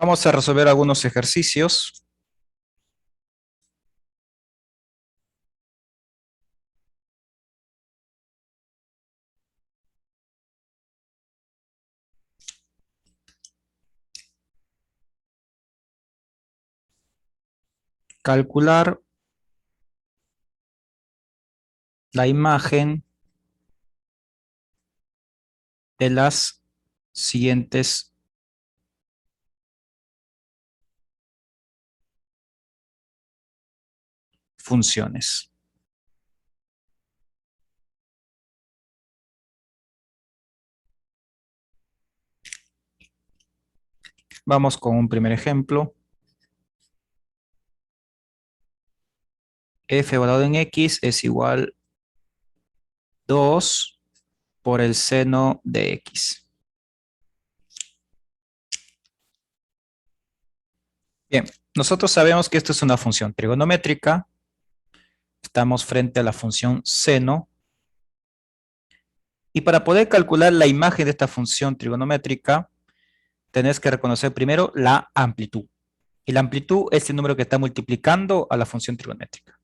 Vamos a resolver algunos ejercicios. Calcular la imagen de las siguientes funciones. Vamos con un primer ejemplo. F evaluado en X es igual 2 por el seno de X. Bien, nosotros sabemos que esto es una función trigonométrica. Estamos frente a la función seno. Y para poder calcular la imagen de esta función trigonométrica, tenés que reconocer primero la amplitud. Y la amplitud es el número que está multiplicando a la función trigonométrica.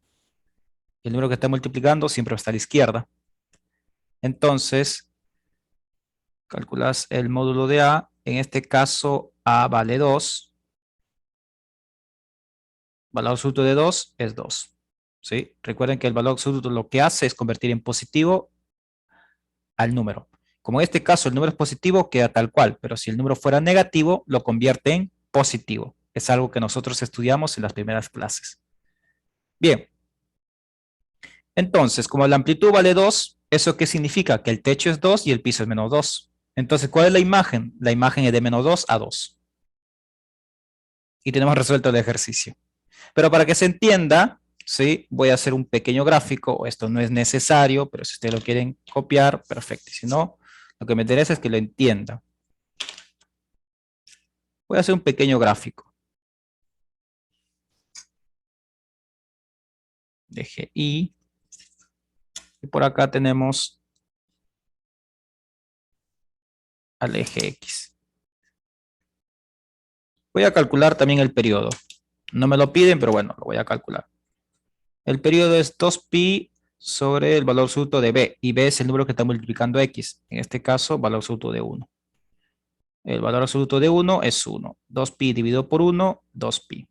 El número que está multiplicando siempre va a estar a la izquierda. Entonces, calculas el módulo de A. En este caso, A vale 2. Valor absoluto de 2 es 2. ¿Sí? Recuerden que el valor absoluto lo que hace es convertir en positivo al número. Como en este caso el número es positivo, queda tal cual. Pero si el número fuera negativo, lo convierte en positivo. Es algo que nosotros estudiamos en las primeras clases. Bien. Entonces, como la amplitud vale 2, ¿eso qué significa? Que el techo es 2 y el piso es menos 2. Entonces, ¿cuál es la imagen? La imagen es de menos 2 a 2. Y tenemos resuelto el ejercicio. Pero para que se entienda, ¿sí? Voy a hacer un pequeño gráfico. Esto no es necesario, pero si ustedes lo quieren copiar, perfecto. Si no, lo que me interesa es que lo entienda. Voy a hacer un pequeño gráfico. Eje Y. Y por acá tenemos al eje X. Voy a calcular también el periodo. No me lo piden, pero bueno, lo voy a calcular. El periodo es 2pi sobre el valor absoluto de b. Y b es el número que está multiplicando x. En este caso, valor absoluto de 1. El valor absoluto de 1 es 1. 2pi dividido por 1, 2pi.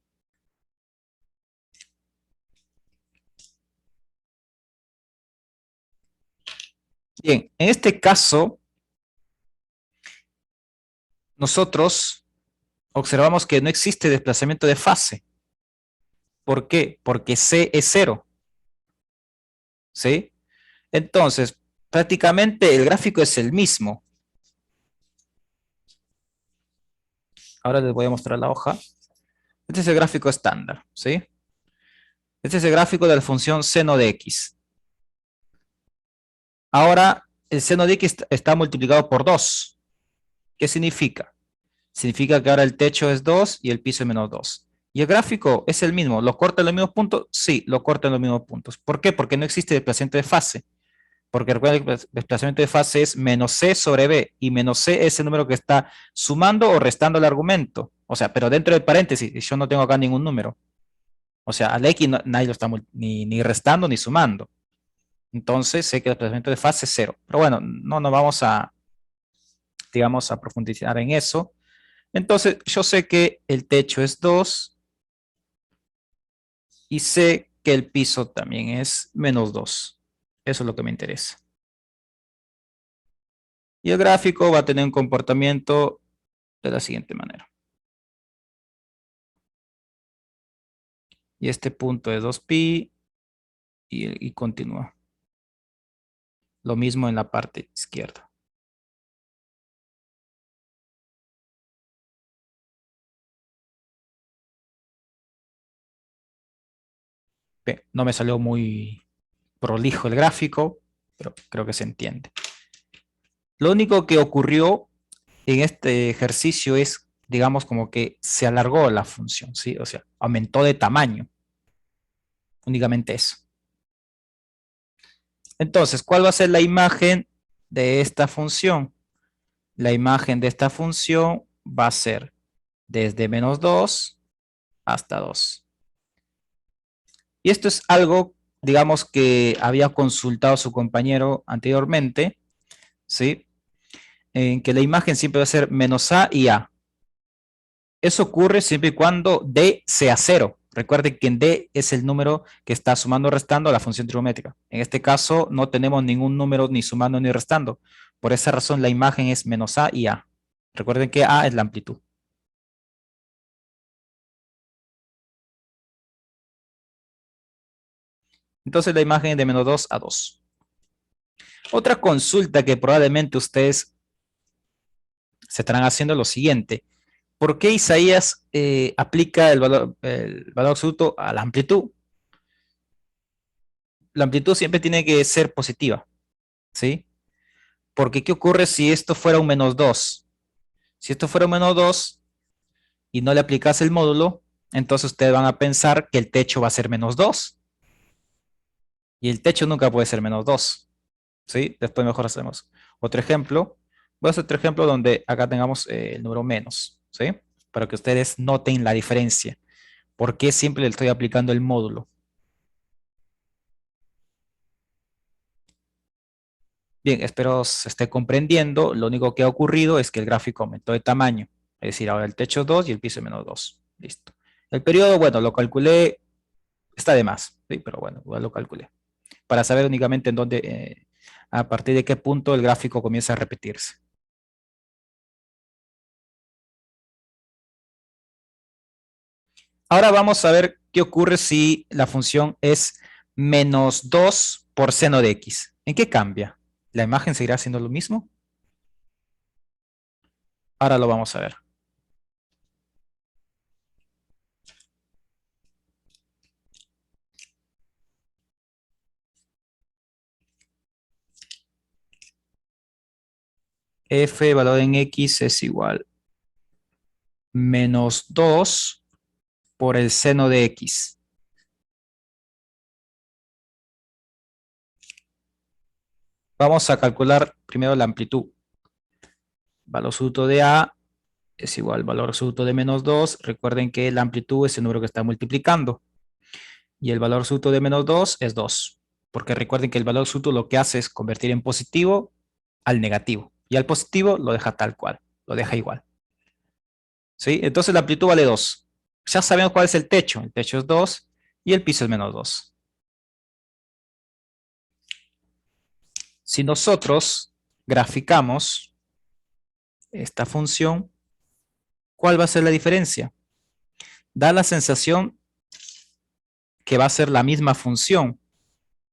Bien, en este caso, nosotros observamos que no existe desplazamiento de fase. ¿Por qué? Porque c es 0. ¿Sí? Entonces, prácticamente el gráfico es el mismo. Ahora les voy a mostrar la hoja. Este es el gráfico estándar, ¿sí? Este es el gráfico de la función seno de x. Ahora, el seno de x está multiplicado por 2. ¿Qué significa? Significa que ahora el techo es 2 y el piso es menos 2. Y el gráfico es el mismo. ¿Lo corta en los mismos puntos? Sí, lo corta en los mismos puntos. ¿Por qué? Porque no existe desplazamiento de fase. Porque recuerden que el desplazamiento de fase es menos c sobre b. Y menos c es el número que está sumando o restando el argumento. O sea, pero dentro del paréntesis. Yo no tengo acá ningún número. O sea, al x nadie lo está ni restando ni sumando. Entonces sé que el desplazamiento de fase es 0. Pero bueno, no nos vamos a, digamos, a profundizar en eso. Entonces yo sé que el techo es 2 y sé que el piso también es menos 2. Eso es lo que me interesa. Y el gráfico va a tener un comportamiento de la siguiente manera. Y este punto es 2pi y continúa. Lo mismo en la parte izquierda. Bien, no me salió muy prolijo el gráfico, pero creo que se entiende. Lo único que ocurrió en este ejercicio es, digamos, como que se alargó la función, ¿sí? O sea, aumentó de tamaño. Únicamente eso. Entonces, ¿cuál va a ser la imagen de esta función? La imagen de esta función va a ser desde -2 hasta 2. Y esto es algo, digamos, que había consultado su compañero anteriormente, ¿sí? En que la imagen siempre va a ser -a y a. Eso ocurre siempre y cuando d sea 0. Recuerden que en d es el número que está sumando o restando a la función trigonométrica. En este caso no tenemos ningún número ni sumando ni restando. Por esa razón la imagen es -a y a. Recuerden que a es la amplitud. Entonces la imagen es de -2 a 2. Otra consulta que probablemente ustedes se estarán haciendo es lo siguiente. ¿Por qué Isaías aplica el valor absoluto a la amplitud? La amplitud siempre tiene que ser positiva, ¿sí? Porque ¿qué ocurre si esto fuera un -2? Si esto fuera un -2 y no le aplicas el módulo, entonces ustedes van a pensar que el techo va a ser -2. Y el techo nunca puede ser -2, ¿sí? Después mejor hacemos otro ejemplo. Voy a hacer otro ejemplo donde acá tengamos el número menos, ¿sí? Para que ustedes noten la diferencia. ¿Por qué siempre le estoy aplicando el módulo? Bien, espero se esté comprendiendo. Lo único que ha ocurrido es que el gráfico aumentó de tamaño. Es decir, ahora el techo es 2 y el piso es -2. Listo. El periodo, bueno, lo calculé, está de más, ¿sí? Pero bueno, igual lo calculé. Para saber únicamente en dónde, a partir de qué punto el gráfico comienza a repetirse. Ahora vamos a ver qué ocurre si la función es -2 por seno de x. ¿En qué cambia? ¿La imagen seguirá siendo lo mismo? Ahora lo vamos a ver. F valor en x es igual -2 por el seno de x. Vamos a calcular primero la amplitud. Valor absoluto de A es igual al valor absoluto de -2. Recuerden que la amplitud es el número que está multiplicando. Y el valor absoluto de -2 es 2. Porque recuerden que el valor absoluto lo que hace es convertir en positivo al negativo. Y al positivo lo deja tal cual, lo deja igual. ¿Sí? Entonces la amplitud vale 2. Ya sabemos cuál es el techo. El techo es 2 y el piso es -2. Si nosotros graficamos esta función, ¿cuál va a ser la diferencia? Da la sensación que va a ser la misma función,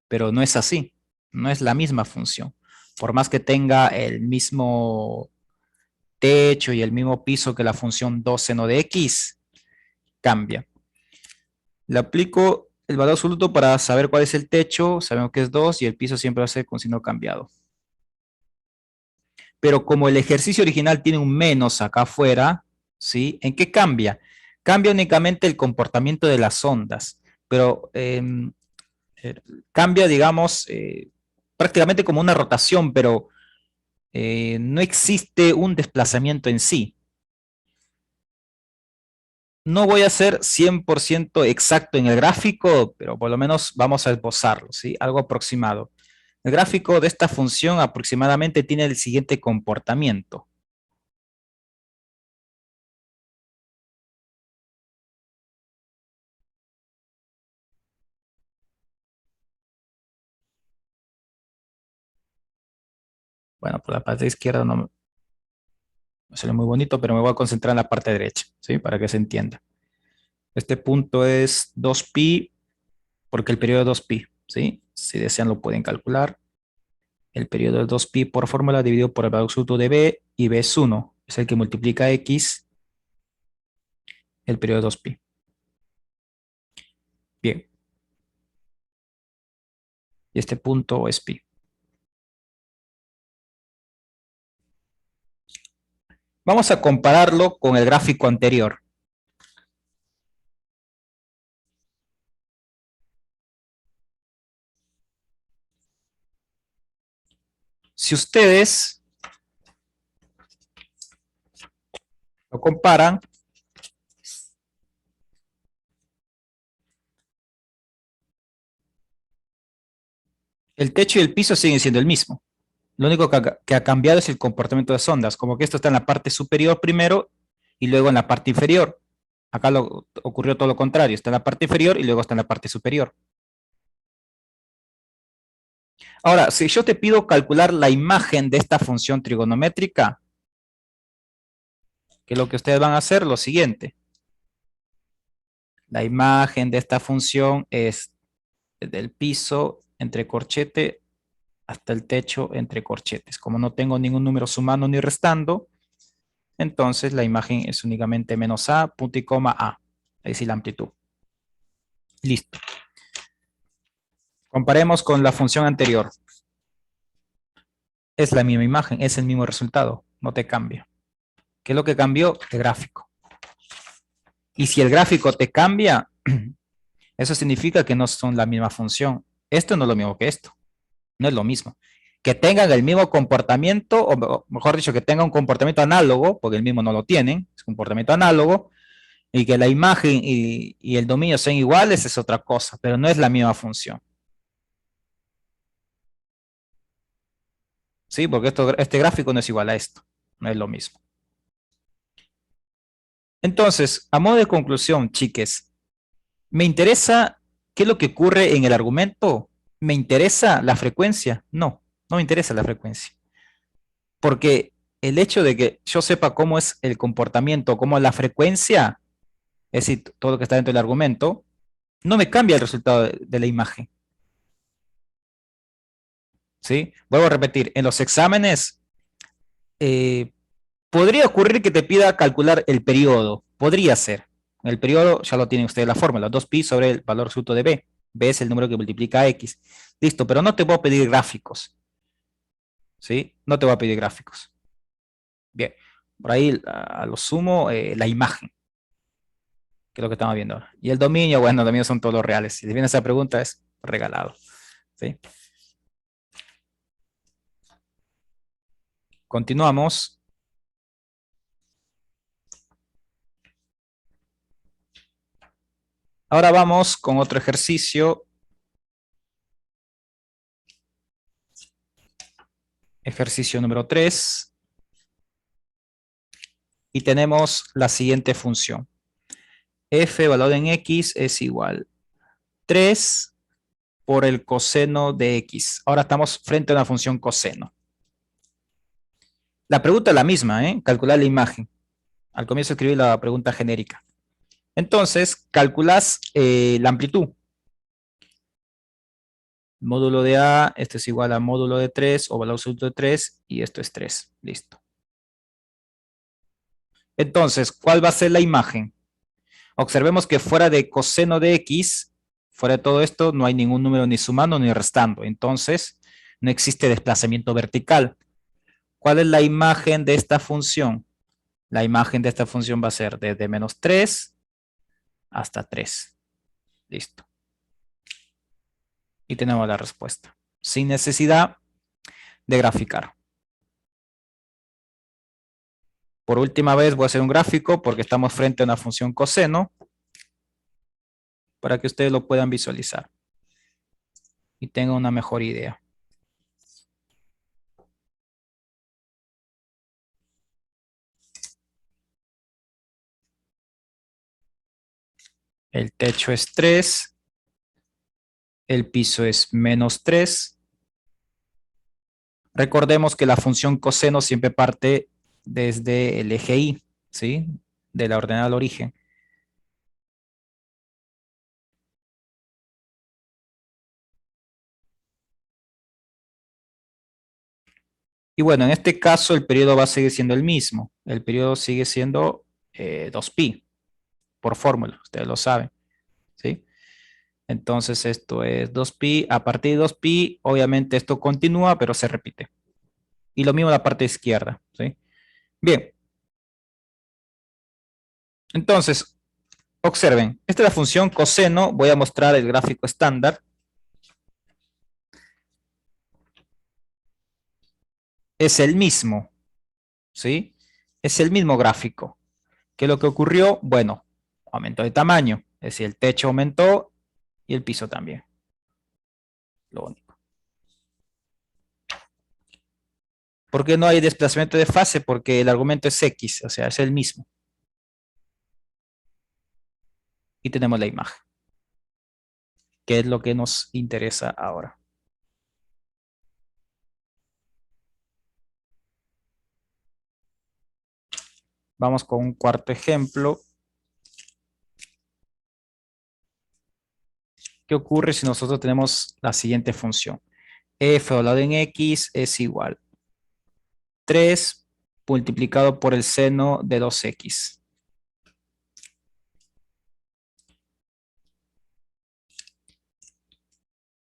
pero no es así. No es la misma función. Por más que tenga el mismo techo y el mismo piso que la función 2 seno de x, cambia. Le aplico el valor absoluto para saber cuál es el techo, sabemos que es 2 y el piso siempre va a ser con signo cambiado. Pero como el ejercicio original tiene un menos acá afuera, ¿sí? ¿En qué cambia? Cambia únicamente el comportamiento de las ondas, pero eh, cambia, digamos, prácticamente como una rotación, pero no existe un desplazamiento en sí. No voy a ser 100% exacto en el gráfico, pero por lo menos vamos a esbozarlo, ¿sí? Algo aproximado. El gráfico de esta función aproximadamente tiene el siguiente comportamiento. Bueno, por la parte izquierda no sale muy bonito, pero me voy a concentrar en la parte derecha, ¿sí? Para que se entienda. Este punto es 2pi, porque el periodo es 2pi, ¿sí? Si desean lo pueden calcular. El periodo es 2pi por fórmula dividido por el valor absoluto de b, y b es 1, es el que multiplica x, el periodo es 2pi. Bien, y este punto es pi. Vamos a compararlo con el gráfico anterior. Si ustedes lo comparan, El techo y el piso siguen siendo el mismo. Lo único que ha cambiado es el comportamiento de las ondas, como que esto está en la parte superior primero y luego en la parte inferior. Acá ocurrió todo lo contrario, está en la parte inferior y luego está en la parte superior. Ahora, si yo te pido calcular la imagen de esta función trigonométrica, que lo que ustedes van a hacer lo siguiente. La imagen de esta función es del piso entre corchete hasta el techo entre corchetes. Como no tengo ningún número sumando ni restando, entonces la imagen es únicamente menos a, punto y coma a. Es decir, la amplitud. Listo. Comparemos con la función anterior. Es la misma imagen, es el mismo resultado, no te cambia. ¿Qué es lo que cambió? El gráfico. Y si el gráfico te cambia, eso significa que no son la misma función. Esto no es lo mismo que esto. No es lo mismo. Que tengan el mismo comportamiento, o mejor dicho, que tengan un comportamiento análogo, porque el mismo no lo tienen, es un comportamiento análogo, y que la imagen y el dominio sean iguales es otra cosa, pero no es la misma función. ¿Sí? Porque este gráfico no es igual a esto, no es lo mismo. Entonces, a modo de conclusión, chiques, ¿me interesa qué es lo que ocurre en el argumento? ¿Me interesa la frecuencia? No, no me interesa la frecuencia. Porque el hecho de que yo sepa cómo es el comportamiento, cómo es la frecuencia, es decir, todo lo que está dentro del argumento, no me cambia el resultado de la imagen. ¿Sí? Vuelvo a repetir, en los exámenes eh, podría ocurrir que te pida calcular el periodo, podría ser. El periodo ya lo tienen ustedes la fórmula, 2pi sobre el valor absoluto de b. B es el número que multiplica a x. Listo, pero no te voy a pedir gráficos. ¿Sí? No te voy a pedir gráficos. Bien, por ahí a lo sumo la imagen, que es lo que estamos viendo ahora. Y el dominio, bueno, el dominio son todos los reales. Si viene esa pregunta es regalado. ¿Sí? Continuamos. Ahora vamos con otro ejercicio. Ejercicio número 3. Y tenemos la siguiente función. F valor en x es igual 3 por el coseno de x. Ahora estamos frente a una función coseno. La pregunta es la misma, ¿eh? Calcular la imagen. Al comienzo escribí la pregunta genérica. Entonces, calculas la amplitud. Módulo de A, esto es igual a módulo de 3 o valor absoluto de 3 y esto es 3. Listo. Entonces, ¿cuál va a ser la imagen? Observemos que fuera de coseno de x, fuera de todo esto, no hay ningún número ni sumando ni restando. Entonces, no existe desplazamiento vertical. ¿Cuál es la imagen de esta función? La imagen de esta función va a ser desde menos 3 hasta 3. Listo. Y tenemos la respuesta. Sin necesidad de graficar. Por última vez voy a hacer un gráfico porque estamos frente a una función coseno para que ustedes lo puedan visualizar y tengan una mejor idea. El techo es 3, el piso es menos 3. Recordemos que la función coseno siempre parte desde el eje Y, ¿sí? De la ordenada al origen. Y bueno, en este caso el periodo va a seguir siendo el mismo. El periodo sigue siendo 2pi, por fórmula, ustedes lo saben, ¿sí? Entonces esto es 2pi. A partir de 2pi, obviamente esto continúa, pero se repite. Y lo mismo la parte izquierda, ¿sí? Bien. Entonces, observen, esta es la función coseno. Voy a mostrar el gráfico estándar. Es el mismo, ¿sí? Es el mismo gráfico. ¿Qué es lo que ocurrió? Bueno, aumentó de tamaño. Es decir, el techo aumentó y el piso también. Lo único. ¿Por qué no hay desplazamiento de fase? Porque el argumento es X, o sea, es el mismo. Y tenemos la imagen, que es lo que nos interesa ahora. Vamos con un cuarto ejemplo. ¿Qué ocurre si nosotros tenemos la siguiente función? F doblado en X es igual 3 multiplicado por el seno de 2X.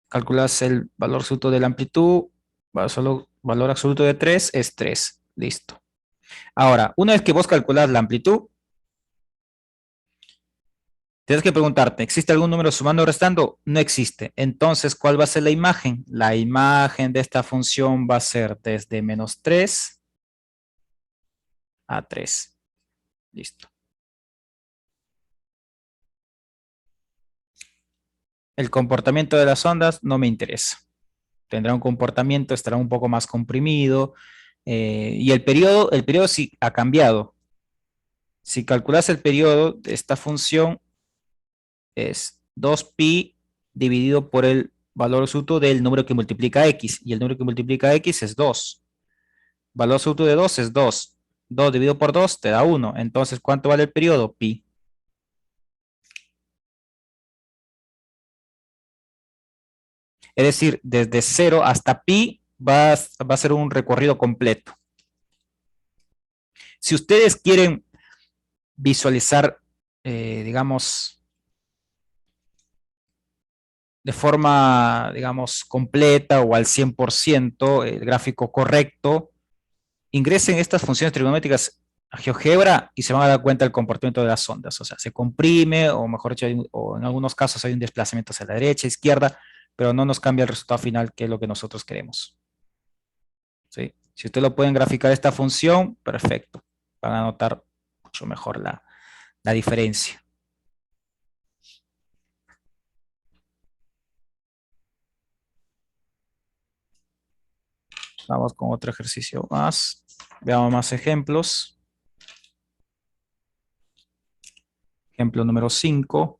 Calculas el valor absoluto de la amplitud, valor absoluto de 3 es 3. Listo. Ahora, una vez que vos calculas la amplitud, tienes que preguntarte, ¿existe algún número sumando o restando? No existe. Entonces, ¿cuál va a ser la imagen? La imagen de esta función va a ser desde menos 3 a 3. Listo. El comportamiento de las ondas no me interesa. Tendrá un comportamiento, estará un poco más comprimido. Y el periodo sí ha cambiado. Si calculas el periodo de esta función, es 2pi dividido por el valor absoluto del número que multiplica x. Y el número que multiplica x es 2. Valor absoluto de 2 es 2. 2 dividido por 2 te da 1. Entonces, ¿cuánto vale el periodo? Pi. Es decir, desde 0 hasta pi va a ser un recorrido completo. Si ustedes quieren visualizar, digamos, de forma, digamos, completa o al 100%, el gráfico correcto, ingresen estas funciones trigonométricas a GeoGebra y se van a dar cuenta del comportamiento de las ondas. O sea, se comprime, o mejor dicho, o en algunos casos hay un desplazamiento hacia la derecha, izquierda, pero no nos cambia el resultado final, que es lo que nosotros queremos. ¿Sí? Si ustedes lo pueden graficar esta función, perfecto. Van a notar mucho mejor la diferencia. Vamos con otro ejercicio más. Veamos más ejemplos. Ejemplo número 5.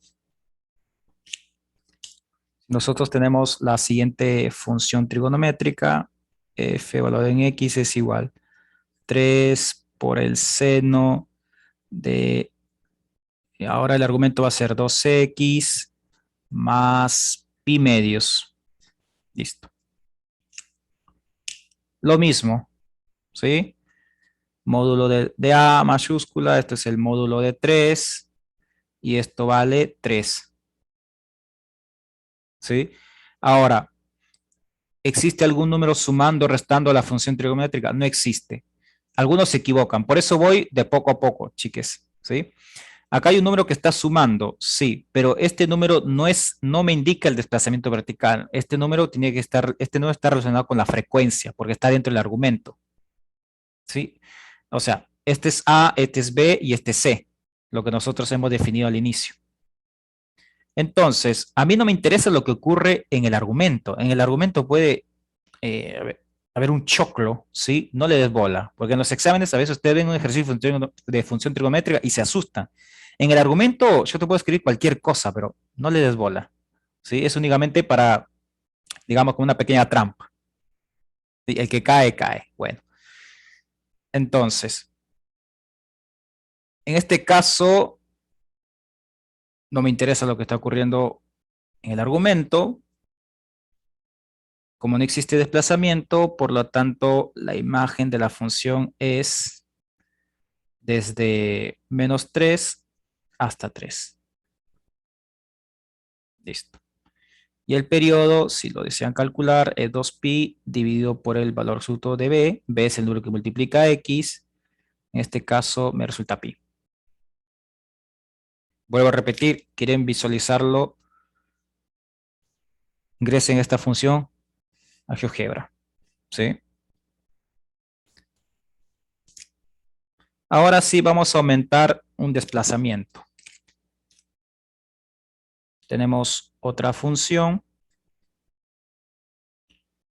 Nosotros tenemos la siguiente función trigonométrica. F valor en X es igual 3 por el seno de... Ahora el argumento va a ser 2X más pi medios. Listo. Lo mismo, ¿sí? Módulo de A mayúscula, esto es el módulo de 3 y esto vale 3. ¿Sí? Ahora, ¿existe algún número sumando o restando a la función trigonométrica? No existe. Algunos se equivocan. Por eso voy de poco a poco, chiques. ¿Sí? Acá hay un número que está sumando, sí, pero este número no me indica el desplazamiento vertical. Este número está relacionado con la frecuencia, porque está dentro del argumento. ¿Sí? O sea, este es A, este es B y este es C, lo que nosotros hemos definido al inicio. Entonces, a mí no me interesa lo que ocurre en el argumento. En el argumento puede haber un choclo, ¿sí? No le des bola, porque en los exámenes a veces ustedes ven un ejercicio de función trigonométrica y se asustan. En el argumento yo te puedo escribir cualquier cosa, pero no le des bola, ¿sí? Es únicamente para, digamos, como una pequeña trampa. ¿Sí? El que cae, cae. Bueno, entonces, en este caso, no me interesa lo que está ocurriendo en el argumento. Como no existe desplazamiento, por lo tanto, la imagen de la función es desde menos 3 hasta 3. Listo. Y el periodo, si lo desean calcular, es 2pi dividido por el valor absoluto de b. B es el número que multiplica x. En este caso me resulta pi. Vuelvo a repetir, quieren visualizarlo, ingresen esta función a GeoGebra. ¿Sí? Ahora sí vamos a aumentar un desplazamiento. Tenemos otra función.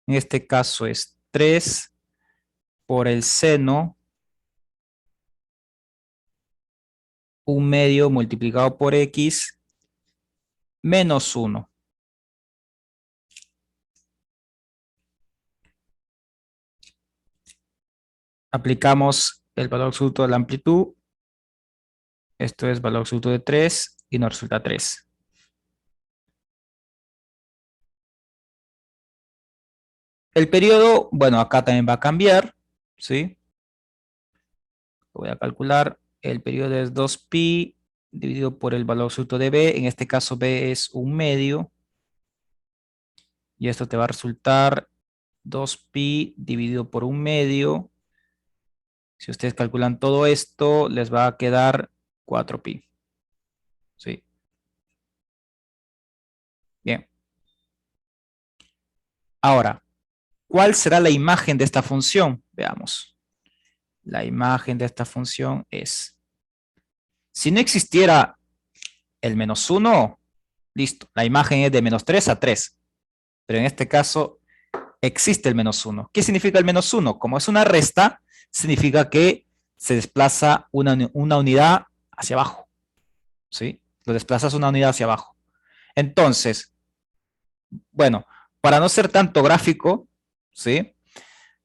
En este caso es 3 por el seno 1/2 multiplicado por x menos 1. Aplicamos el valor absoluto de la amplitud. Esto es valor absoluto de 3 y nos resulta 3. El periodo, bueno, acá también va a cambiar, ¿sí? Voy a calcular. El periodo es 2pi dividido por el valor absoluto de b. En este caso b es 1/2. Y esto te va a resultar 2pi dividido por 1/2. Si ustedes calculan todo esto, les va a quedar 4pi. ¿Sí? Bien. Ahora, ¿cuál será la imagen de esta función? Veamos. La imagen de esta función es, si no existiera el menos 1, listo, la imagen es de menos 3 a 3. Pero en este caso existe el menos 1. ¿Qué significa el menos 1? Como es una resta, significa que se desplaza una unidad hacia abajo. ¿Sí? Lo desplazas una unidad hacia abajo. Entonces, bueno, para no ser tanto gráfico, ¿sí?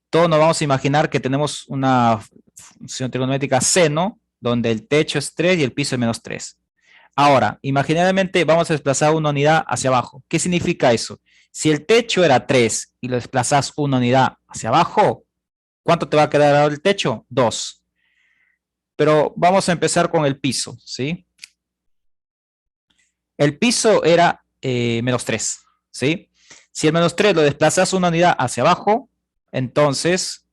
Todos nos vamos a imaginar que tenemos una función trigonométrica seno, donde el techo es 3 y el piso es menos 3. Ahora, imaginariamente vamos a desplazar una unidad hacia abajo. ¿Qué significa eso? Si el techo era 3 y lo desplazas una unidad hacia abajo, ¿cuánto te va a quedar ahora el techo? 2. Pero vamos a empezar con el piso, ¿sí? El piso era menos 3, ¿sí? Si el menos 3 lo desplazas una unidad hacia abajo, entonces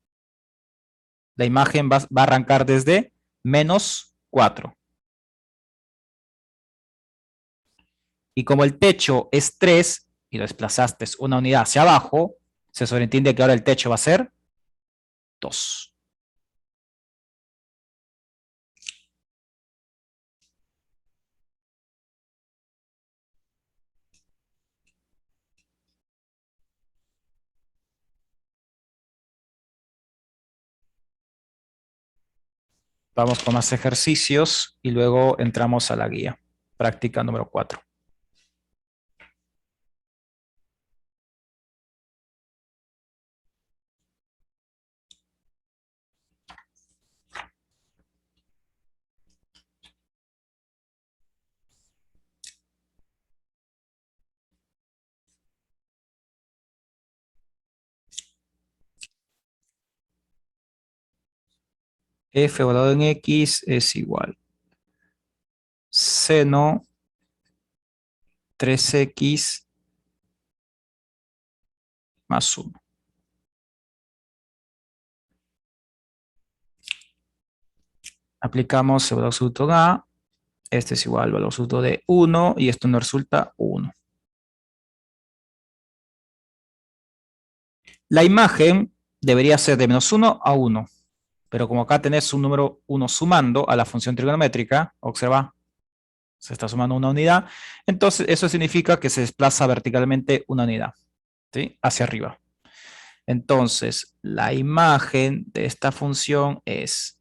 la imagen va a arrancar desde menos 4. Y como el techo es 3 y lo desplazaste una unidad hacia abajo, se sobreentiende que ahora el techo va a ser 2. Vamos con más ejercicios y luego entramos a la guía. Práctica número 4. F evaluado en X es igual seno 3X más 1. Aplicamos el valor absoluto de A. Este es igual al valor absoluto de 1 y esto nos resulta 1. La imagen debería ser de menos 1 a 1. Pero como acá tenés un número 1 sumando a la función trigonométrica, observa, se está sumando una unidad, entonces eso significa que se desplaza verticalmente una unidad, ¿sí? Hacia arriba. Entonces, la imagen de esta función es,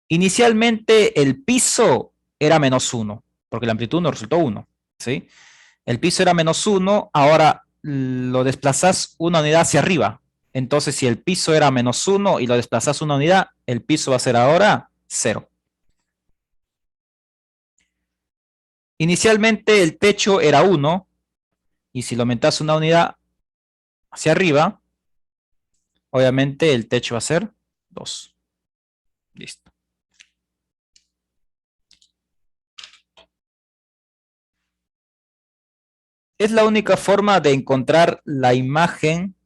inicialmente el piso era menos 1, porque la amplitud nos resultó 1, ¿sí? El piso era menos 1, ahora lo desplazás una unidad hacia arriba. Entonces, si el piso era menos 1 y lo desplazás una unidad, el piso va a ser ahora 0. Inicialmente el techo era 1, y si lo aumentás una unidad hacia arriba, obviamente el techo va a ser 2. Listo. Es la única forma de encontrar la imagen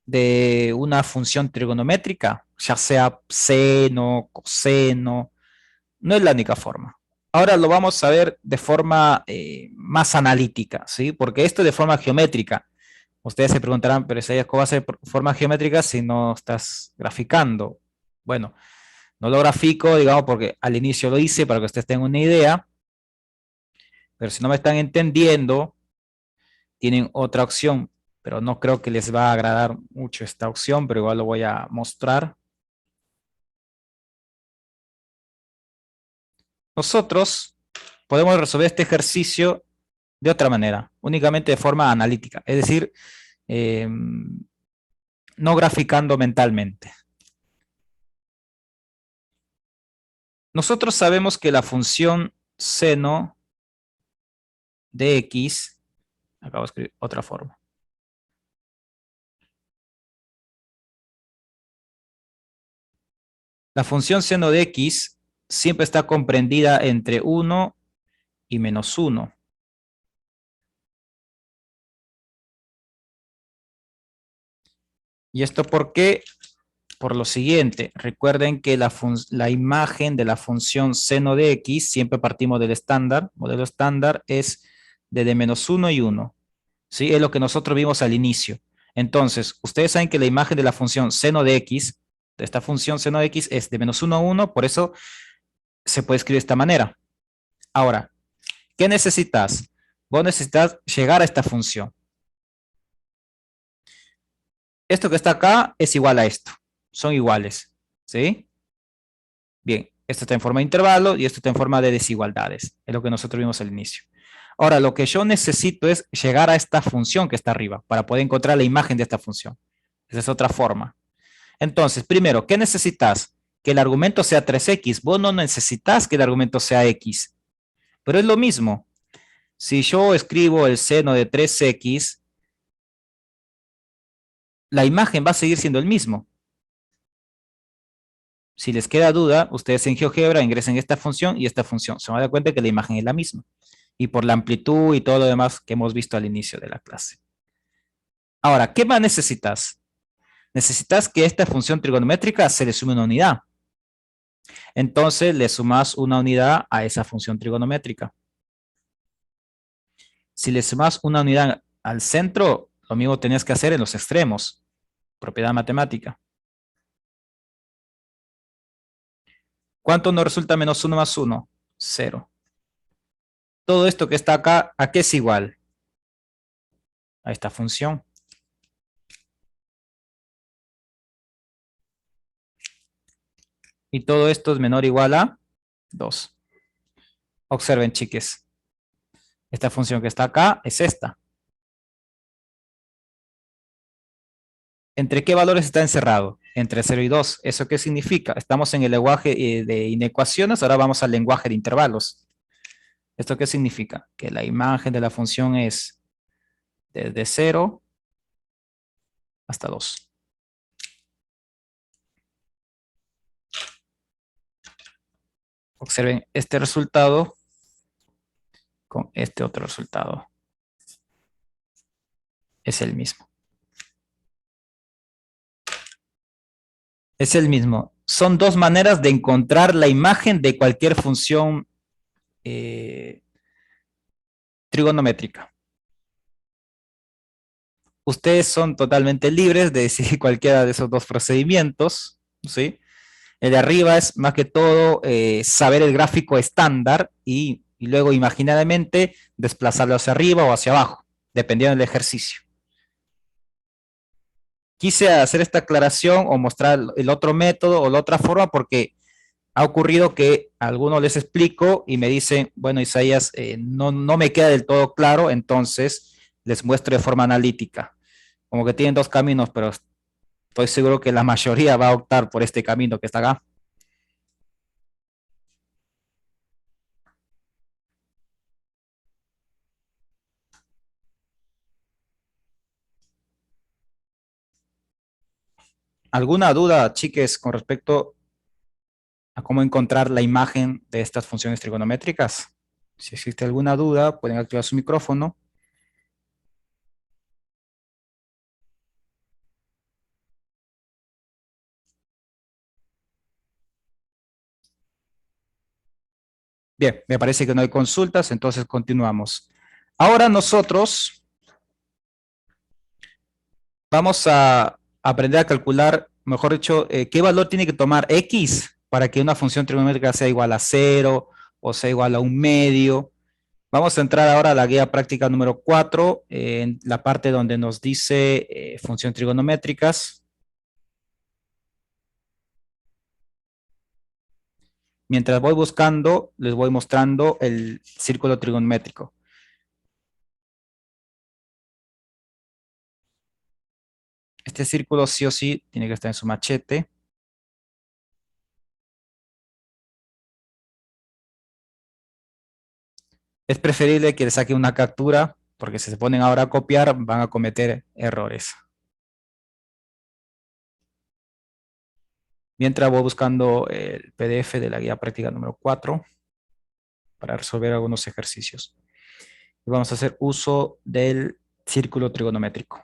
de una función trigonométrica, ya sea seno, coseno, no es la única forma. Ahora lo vamos a ver de forma más analítica, ¿sí? Porque esto es de forma geométrica. Ustedes se preguntarán, pero Isaías, ¿cómo va a ser forma geométrica si no estás graficando? Bueno, no lo grafico, digamos, porque al inicio lo hice para que ustedes tengan una idea, pero si no me están entendiendo, tienen otra opción. pero no creo que les va a agradar mucho esta opción, pero igual lo voy a mostrar. Nosotros podemos resolver este ejercicio de otra manera, únicamente de forma analítica, es decir, no graficando mentalmente. Nosotros sabemos que la función seno de x, acabo de escribir otra forma. La función seno de x siempre está comprendida entre 1 y menos 1. ¿Y esto por qué? Por lo siguiente, recuerden que la imagen de la función seno de x, siempre partimos del estándar, modelo estándar es de menos 1 y 1. ¿Sí? Es lo que nosotros vimos al inicio. Entonces, ustedes saben que la imagen de la función seno de x, de esta función seno de x, es de menos 1 a 1, por eso se puede escribir de esta manera. Ahora, ¿qué necesitas? Vos necesitas llegar a esta función. Esto que está acá es igual a esto. Son iguales. ¿Sí? Bien, esto está en forma de intervalo y esto está en forma de desigualdades. Es lo que nosotros vimos al inicio. Ahora, lo que yo necesito es llegar a esta función que está arriba para poder encontrar la imagen de esta función. Esa es otra forma. Entonces, primero, ¿qué necesitas? Que el argumento sea 3x. Vos no necesitas que el argumento sea x. Pero es lo mismo. Si yo escribo el seno de 3x, la imagen va a seguir siendo el mismo. Si les queda duda, ustedes en GeoGebra ingresen esta función y esta función. Se van a dar cuenta que la imagen es la misma. Y por la amplitud y todo lo demás que hemos visto al inicio de la clase. Ahora, ¿qué más necesitas? Necesitas que esta función trigonométrica se le sume una unidad. Entonces le sumas una unidad a esa función trigonométrica. Si le sumas una unidad al centro, lo mismo tenías que hacer en los extremos. Propiedad matemática. ¿Cuánto nos resulta menos 1 más 1? 0. Todo esto que está acá, ¿a qué es igual? A esta función. Y todo esto es menor o igual a 2. Observen, chiques. Esta función que está acá es esta. ¿Entre qué valores está encerrado? Entre 0 y 2. ¿Eso qué significa? Estamos en el lenguaje de inecuaciones, ahora vamos al lenguaje de intervalos. ¿Esto qué significa? Que la imagen de la función es desde 0 hasta 2. Observen este resultado con este otro resultado. Es el mismo. Es el mismo. Son dos maneras de encontrar la imagen de cualquier función trigonométrica. Ustedes son totalmente libres de decidir cualquiera de esos dos procedimientos, ¿sí? El de arriba es más que todo saber el gráfico estándar y luego imaginariamente desplazarlo hacia arriba o hacia abajo, dependiendo del ejercicio. Quise hacer esta aclaración o mostrar el otro método o la otra forma porque ha ocurrido que a algunos les explico y me dicen, bueno, Isaías, no me queda del todo claro, entonces les muestro de forma analítica. Como que tienen dos caminos, pero estoy seguro que la mayoría va a optar por este camino que está acá. ¿Alguna duda, chiques, con respecto a cómo encontrar la imagen de estas funciones trigonométricas? Si existe alguna duda, pueden activar su micrófono. Bien, me parece que no hay consultas, entonces continuamos. Ahora nosotros vamos a aprender a calcular, mejor dicho, qué valor tiene que tomar x para que una función trigonométrica sea igual a 0 o sea igual a 1 medio. Vamos a entrar ahora a la guía práctica número 4, en la parte donde nos dice funciones trigonométricas. Mientras voy buscando, les voy mostrando el círculo trigonométrico. Este círculo sí o sí tiene que estar en su machete. Es preferible que le saquen una captura, porque si se ponen ahora a copiar, van a cometer errores. Mientras voy buscando el PDF de la guía práctica número 4 para resolver algunos ejercicios. Y vamos a hacer uso del círculo trigonométrico.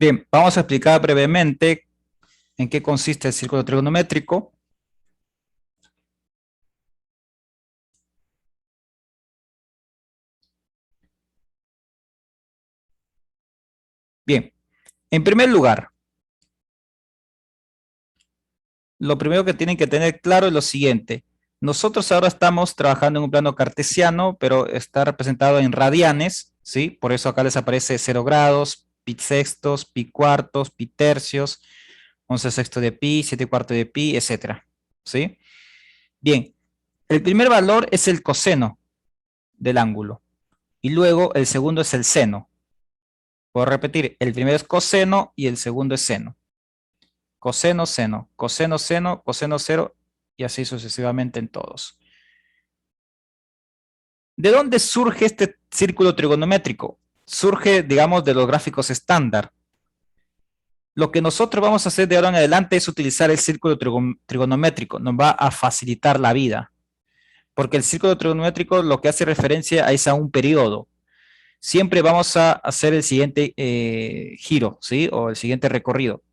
Bien, vamos a explicar brevemente en qué consiste el círculo trigonométrico. Bien, en primer lugar, lo primero que tienen que tener claro es lo siguiente. Nosotros ahora estamos trabajando en un plano cartesiano, pero está representado en radianes, ¿sí? Por eso acá les aparece 0 grados, pi sextos, pi cuartos, pi tercios, 11 sextos de pi, 7 cuartos de pi, etcétera, ¿sí? Bien, el primer valor es el coseno del ángulo y luego el segundo es el seno. Puedo repetir, el primero es coseno y el segundo es seno. Coseno, seno, coseno, seno, coseno, cero, y así sucesivamente en todos. ¿De dónde surge este círculo trigonométrico? Surge, digamos, de los gráficos estándar. Lo que nosotros vamos a hacer de ahora en adelante es utilizar el círculo trigonométrico. Nos va a facilitar la vida. Porque el círculo trigonométrico lo que hace referencia es a un periodo. Siempre vamos a hacer el siguiente giro, ¿sí? O el siguiente recorrido.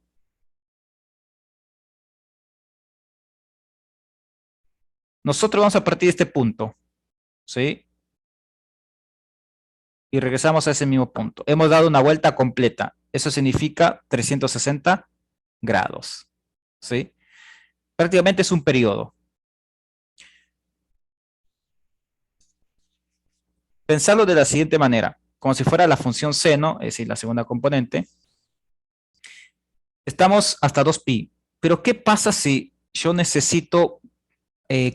Nosotros vamos a partir de este punto, ¿sí? Y regresamos a ese mismo punto. Hemos dado una vuelta completa. Eso significa 360 grados, ¿sí? Prácticamente es un periodo. Pensarlo de la siguiente manera, como si fuera la función seno, es decir, la segunda componente. Estamos hasta 2pi. Pero ¿qué pasa si yo necesito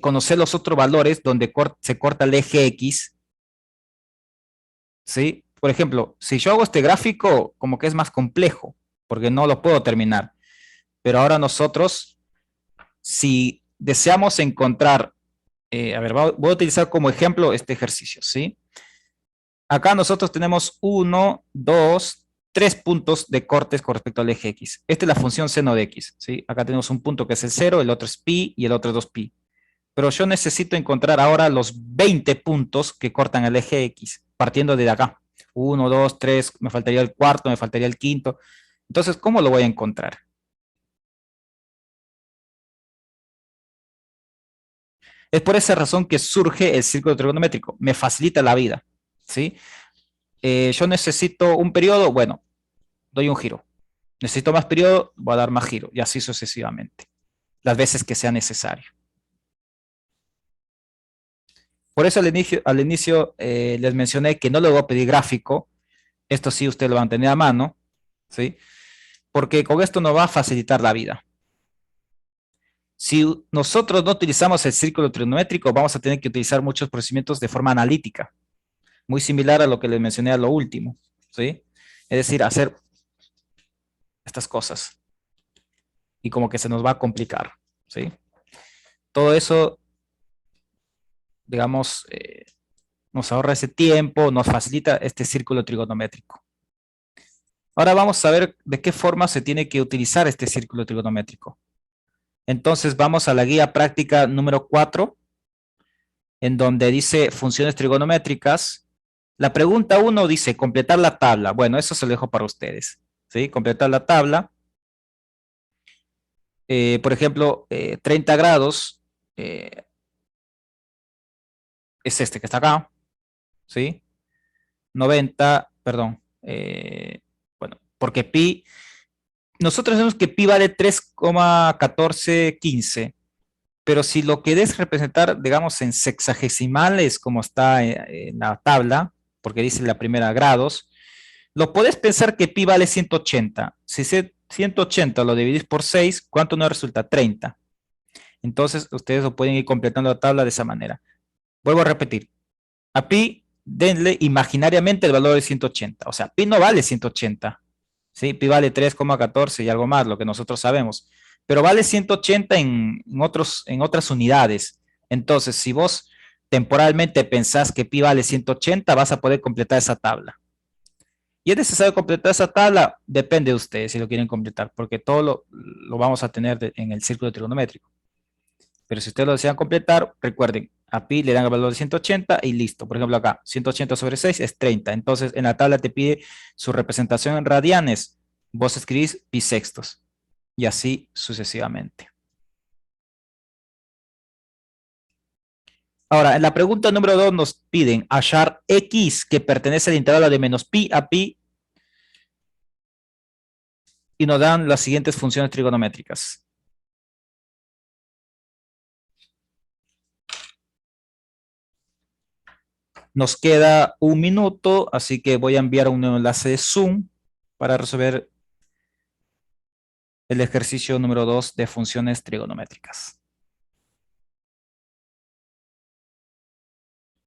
conocer los otros valores donde se corta el eje X? ¿Sí? Por ejemplo, si yo hago este gráfico, como que es más complejo, porque no lo puedo terminar. Pero ahora nosotros, si deseamos encontrar, a ver, voy a utilizar como ejemplo este ejercicio, ¿sí? Acá nosotros tenemos 1, 2, 3 puntos de cortes con respecto al eje X. Esta es la función seno de X, ¿sí? Acá tenemos un punto que es el 0, el otro es pi y el otro es 2pi. Pero yo necesito encontrar ahora los 20 puntos que cortan el eje X, partiendo de acá. 1, 2, 3, me faltaría el cuarto, me faltaría el quinto. Entonces, ¿cómo lo voy a encontrar? Es por esa razón que surge el círculo trigonométrico. Me facilita la vida, ¿sí? Yo necesito un periodo, bueno, doy un giro. Necesito más periodo, voy a dar más giro, y así sucesivamente, las veces que sea necesario. Por eso al inicio les mencioné que no le voy a pedir gráfico. Esto sí ustedes lo van a tener a mano, ¿sí? Porque con esto nos va a facilitar la vida. Si nosotros no utilizamos el círculo trigonométrico, vamos a tener que utilizar muchos procedimientos de forma analítica, muy similar a lo que les mencioné a lo último, ¿sí? Es decir, hacer estas cosas y como que se nos va a complicar, ¿sí? Todo eso, digamos, nos ahorra ese tiempo, nos facilita este círculo trigonométrico. Ahora vamos a ver de qué forma se tiene que utilizar este círculo trigonométrico. Entonces vamos a la guía práctica número 4 en donde dice funciones trigonométricas. La pregunta 1 dice completar la tabla. Bueno, eso se lo dejo para ustedes. ¿Sí? Completar la tabla. Por ejemplo, 30 grados eh, es este que está acá. ¿Sí? 90, perdón. Bueno, porque pi, nosotros sabemos que pi vale 3,1415. Pero si lo querés representar, digamos, en sexagesimales, como está en la tabla, porque dice la primera grados, lo podés pensar que pi vale 180. Si 180 lo dividís por 6, ¿cuánto nos resulta? 30. Entonces, ustedes lo pueden ir completando la tabla de esa manera. Vuelvo a repetir. A pi, denle imaginariamente el valor de 180. O sea, pi no vale 180. ¿Sí? Pi vale 3,14 y algo más, lo que nosotros sabemos. Pero vale 180 en otras unidades. Entonces, si vos temporalmente pensás que pi vale 180, vas a poder completar esa tabla. ¿Y es necesario completar esa tabla? Depende de ustedes si lo quieren completar, porque todo lo vamos a tener en el círculo trigonométrico. Pero si ustedes lo desean completar, recuerden, a pi le dan el valor de 180 y listo. Por ejemplo, acá, 180 sobre 6 es 30. Entonces, en la tabla te pide su representación en radianes. Vos escribís pi sextos. Y así sucesivamente. Ahora, en la pregunta número 2 nos piden hallar x que pertenece al intervalo de menos pi a pi y nos dan las siguientes funciones trigonométricas. Nos queda un minuto, así que voy a enviar un enlace de Zoom para resolver el ejercicio número 2 de funciones trigonométricas.